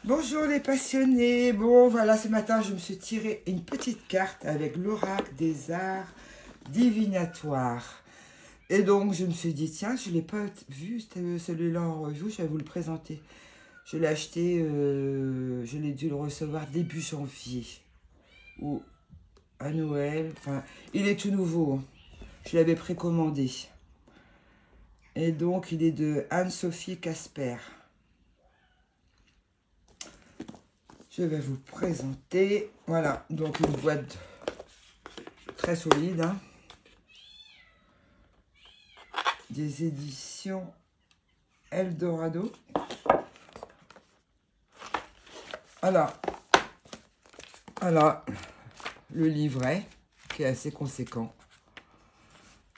Bonjour les passionnés. Bon voilà, ce matin je me suis tiré une petite carte avec l'oracle des arts divinatoires. Et donc je me suis dit, tiens, je ne l'ai pas vu celui-là en revue, je vais vous le présenter. Je l'ai acheté, je l'ai dû le recevoir début janvier. Ou à Noël, enfin, il est tout nouveau. Hein. Je l'avais précommandé. Et donc il est de Anne-Sophie Casper. Je vais vous présenter, voilà, donc une boîte très solide, hein, des éditions Eldorado. Alors, le livret qui est assez conséquent.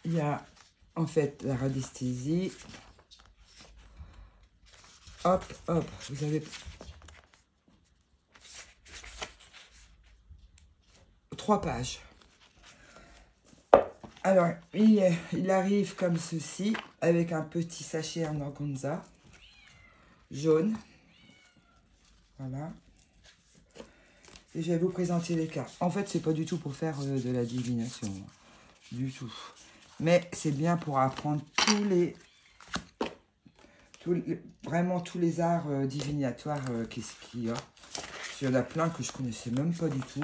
Il y a en fait la radiesthésie. Hop, hop, vous avez 3 pages. Alors, il arrive comme ceci, avec un petit sachet en organza jaune. Voilà. Et je vais vous présenter les cartes. En fait, c'est pas du tout pour faire de la divination. Du tout. Mais c'est bien pour apprendre vraiment tous les arts divinatoires qu'il y a. Il y en a plein que je connaissais même pas du tout.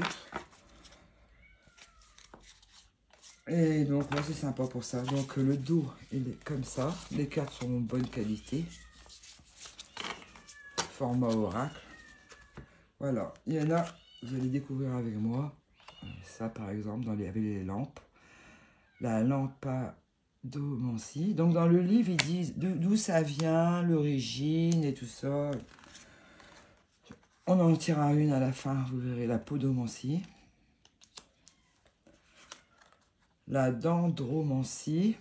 Et donc là c'est sympa pour ça. Donc le dos il est comme ça. Les cartes sont en bonne qualité. Format oracle. Voilà. Il y en a, vous allez découvrir avec moi. Ça par exemple avec les lampes. La lampadomancie. Donc dans le livre ils disent d'où ça vient, l'origine et tout ça. On en tirera une à la fin, vous verrez la podomancie. La dendromancie.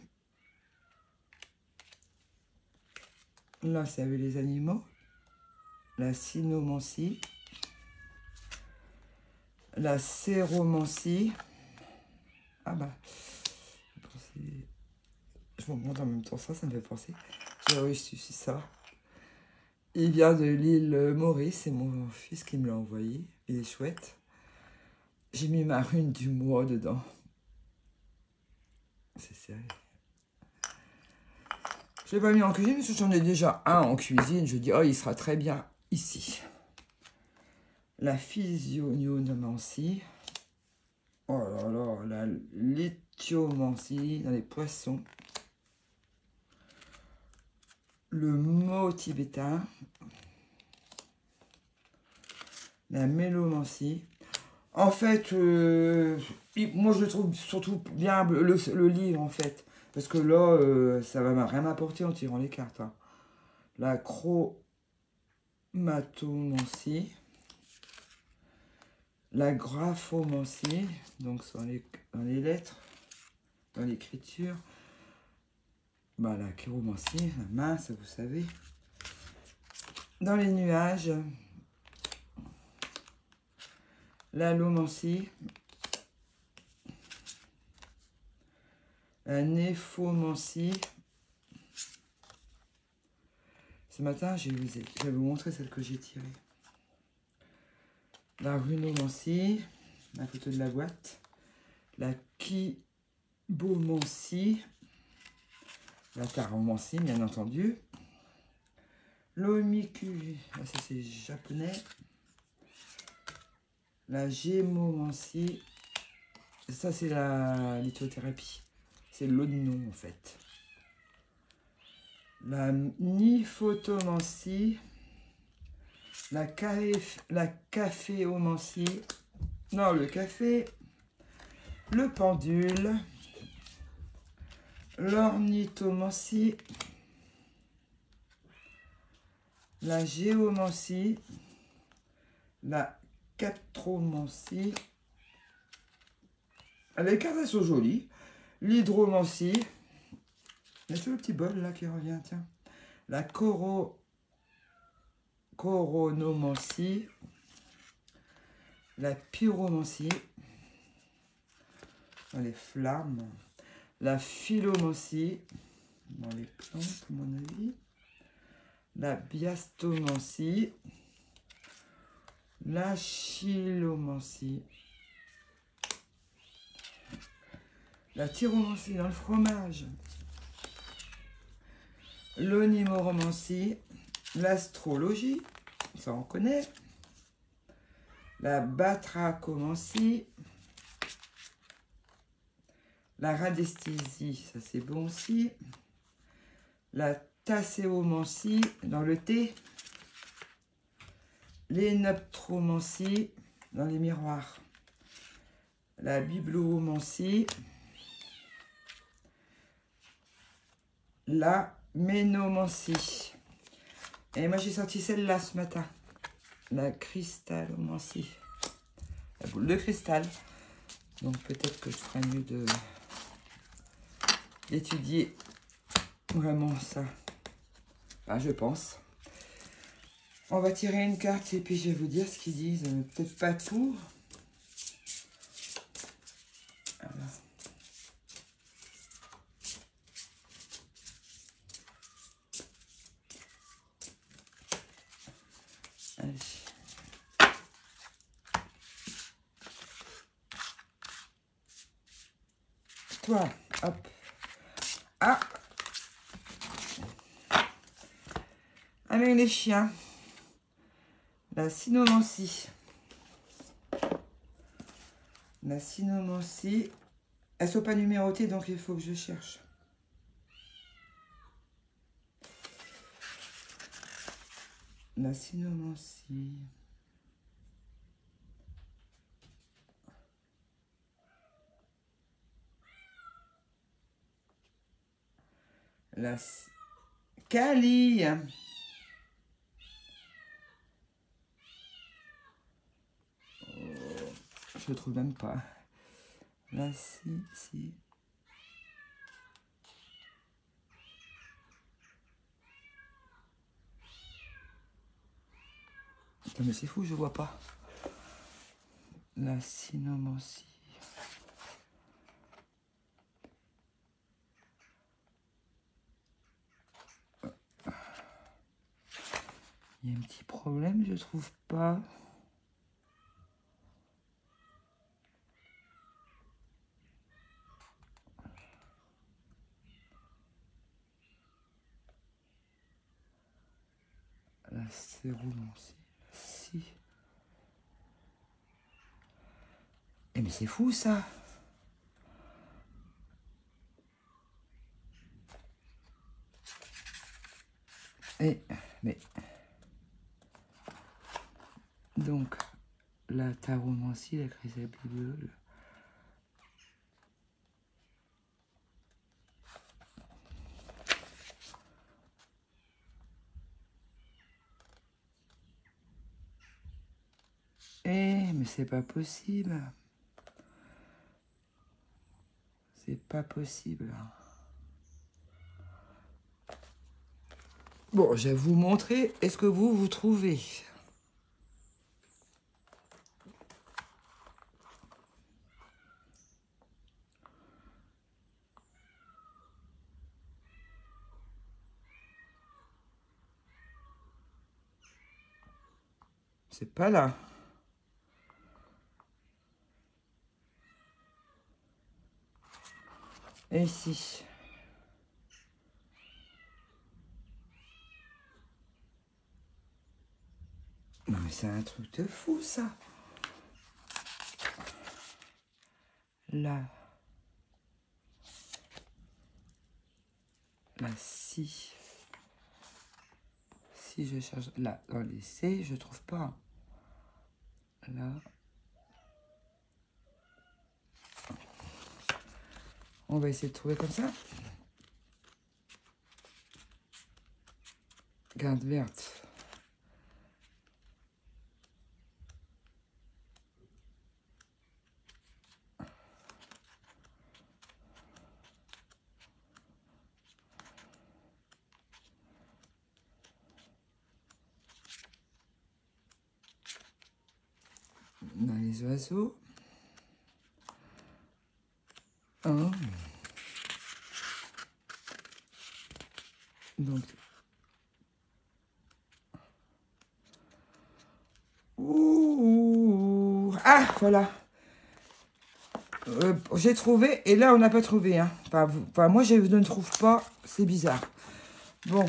Là, c'est avec les animaux. La cynomancie. La séromancie. Ah bah, je vous montre en même temps ça me fait penser. J'ai reçu ça. Il vient de l'île Maurice, c'est mon fils qui me l'a envoyé. Il est chouette. J'ai mis ma rune du mois dedans. C'est sérieux. Je ne l'ai pas mis en cuisine parce que j'en ai déjà un en cuisine. Je dis, oh, il sera très bien ici. La physiognomancie. Oh là là, la lithiomancie dans les poissons. Le mot tibétain. La mélomancie. En fait, moi je le trouve surtout bien le livre en fait. Parce que là, ça va rien m'apporter en tirant les cartes. Hein. La chromatomancie. La graphomancie. Donc dans les lettres. Dans l'écriture. Bah, la chiromancie. La main, ça vous savez. Dans les nuages. La lomancie. La néphomancie. Ce matin, je vais vous montrer celle que j'ai tirée. La runomancie, la photo de la boîte. La kibomancie. La taromancie, bien entendu. L'omiku, ça c'est japonais. La gémomancie. Ça c'est la lithothérapie. C'est l'eau de nom en fait. La nyphotomancie. La caféomancie. Non, le café. Le pendule. L'ornithomancie. La géomancie. La catromancie. Les cartes elles sont jolies. L'hydromancie. Il y a tout le petit bol là qui revient, tiens. La coronomancie. La pyromancie. Dans les flammes. La philomancie. Dans les plantes, à mon avis. La biastomancie. la chilomancie, la tyromancie dans le fromage, l'onimoromancie, l'astrologie, ça on connaît, la batrachomancie, la radiesthésie, ça c'est bon aussi, la tasséomancie dans le thé, l'énaptromancie dans les miroirs, la bibliomancie, la ménomancie. Et moi j'ai sorti celle-là ce matin, la cristallomancie, la boule de cristal. Donc peut-être que je ferai mieux d'étudier vraiment ça. Enfin, je pense. On va tirer une carte et puis je vais vous dire ce qu'ils disent. Peut-être pas tout. Voilà. Allez. Toi, hop. Ah. Avec les chiens. La cynomancie. La cynomancie. Elles ne sont pas numérotées, donc il faut que je cherche. La cynomancie. La Kali. Je ne trouve même pas. Là, si. Putain, mais c'est fou, je vois pas. La cynomancie. Il y a un petit problème, je trouve pas. La séromancie. Si. Eh mais c'est fou ça. Mais donc la taromancie, la chrysabiole. Mais c'est pas possible. C'est pas possible. Bon, je vais vous montrer. Est-ce que vous trouvez? C'est pas là. Et ici. Non mais c'est un truc de fou ça. Là. Là, si je cherche là dans les C, je trouve pas. Là. On va essayer de trouver comme ça. Garde verte. Dans les oiseaux. Un. Donc. Ouh. Ah, voilà. J'ai trouvé, et là, on n'a pas trouvé. Hein. Enfin, moi, je ne trouve pas. C'est bizarre. Bon.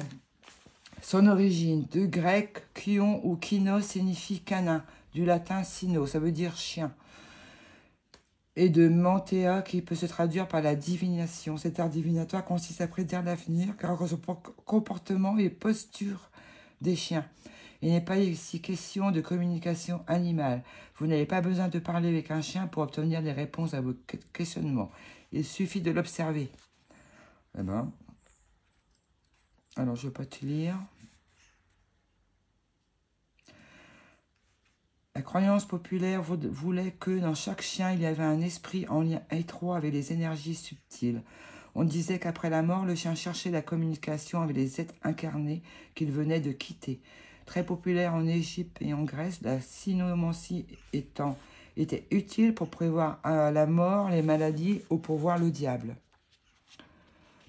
Son origine, de grec, kion ou kino signifie canin. Du latin sino, ça veut dire chien. Et de mantea, qui peut se traduire par la divination. Cet art divinatoire consiste à prédire l'avenir, car son comportement et posture des chiens. Il n'est pas ici question de communication animale. Vous n'avez pas besoin de parler avec un chien pour obtenir des réponses à vos questionnements. Il suffit de l'observer. Eh ben, alors je ne vais pas te lire. La croyance populaire voulait que dans chaque chien, il y avait un esprit en lien étroit avec les énergies subtiles. On disait qu'après la mort, le chien cherchait la communication avec les êtres incarnés qu'il venait de quitter. Très populaire en Égypte et en Grèce, la cynomancie était utile pour prévoir la mort, les maladies ou pour voir le diable.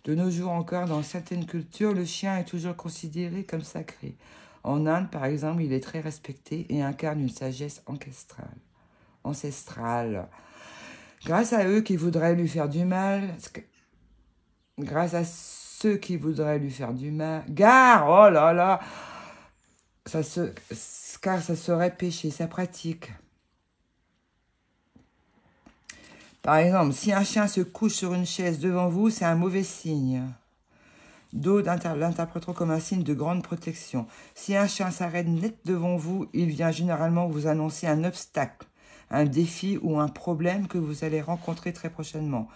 De nos jours encore, dans certaines cultures, le chien est toujours considéré comme sacré. En Inde, par exemple, il est très respecté et incarne une sagesse ancestrale. Grâce à eux qui voudraient lui faire du mal, grâce à ceux qui voudraient lui faire du mal, oh là là, car ça serait péché, sa pratique. Par exemple, si un chien se couche sur une chaise devant vous, c'est un mauvais signe. D'autres l'interpréteront comme un signe de grande protection. Si un chien s'arrête net devant vous, il vient généralement vous annoncer un obstacle, un défi ou un problème que vous allez rencontrer très prochainement.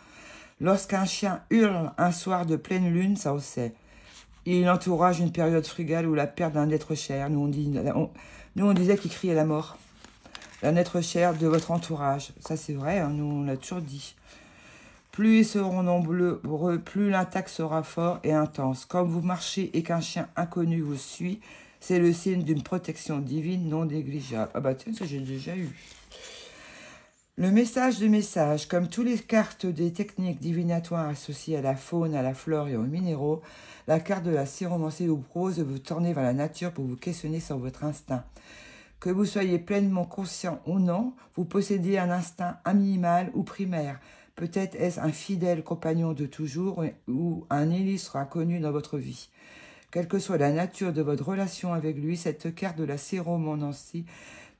Lorsqu'un chien hurle un soir de pleine lune, ça on sait. Il entourage une période frugale ou la perte d'un être cher. Nous, on disait qu'il criait la mort. D'un être cher de votre entourage. Ça, c'est vrai, hein, nous, on l'a toujours dit. Plus ils seront nombreux, plus l'impact sera fort et intense. Quand vous marchez et qu'un chien inconnu vous suit, c'est le signe d'une protection divine non négligeable. Ah bah tiens, ça j'ai déjà eu. Le message de message, comme toutes les cartes des techniques divinatoires associées à la faune, à la flore et aux minéraux, la carte de la syromancie vous propose de vous tourner vers la nature pour vous questionner sur votre instinct. Que vous soyez pleinement conscient ou non, vous possédez un instinct animal ou primaire. Peut-être est-ce un fidèle compagnon de toujours ou un illustre inconnu dans votre vie. Quelle que soit la nature de votre relation avec lui, cette carte de la syromancie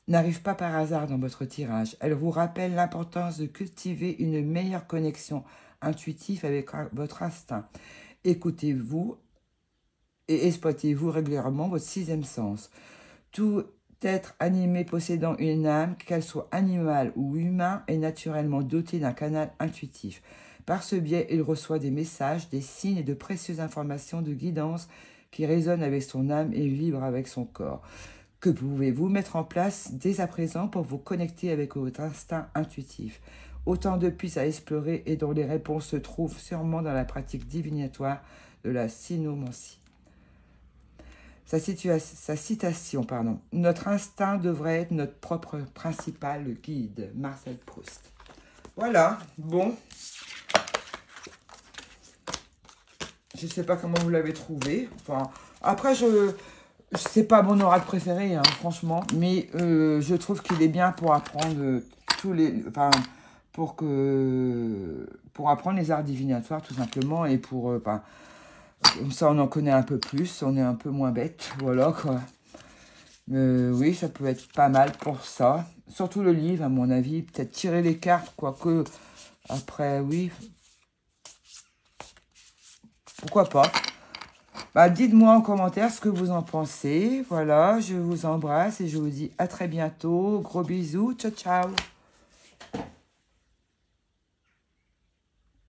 n'arrive pas par hasard dans votre tirage. Elle vous rappelle l'importance de cultiver une meilleure connexion intuitive avec votre instinct. Écoutez-vous et exploitez-vous régulièrement votre sixième sens. Tout être animé possédant une âme, qu'elle soit animale ou humain, est naturellement doté d'un canal intuitif. Par ce biais, il reçoit des messages, des signes et de précieuses informations de guidance qui résonnent avec son âme et vibrent avec son corps. Que pouvez-vous mettre en place dès à présent pour vous connecter avec votre instinct intuitif? Autant de pistes à explorer et dont les réponses se trouvent sûrement dans la pratique divinatoire de la cynomancie. Sa citation, pardon. Notre instinct devrait être notre propre principal guide. Marcel Proust. Voilà, bon. Je ne sais pas comment vous l'avez trouvé. Enfin, après, c'est pas mon oracle préféré, hein, franchement. Mais je trouve qu'il est bien pour apprendre pour apprendre les arts divinatoires, tout simplement. Et pour... comme ça, on en connaît un peu plus, on est un peu moins bête, voilà quoi. Oui, ça peut être pas mal pour ça. Surtout le livre, à mon avis. Peut-être tirer les cartes, quoique, après, oui. Pourquoi pas. Bah, dites-moi en commentaire ce que vous en pensez. Voilà, je vous embrasse et je vous dis à très bientôt. Gros bisous, ciao, ciao.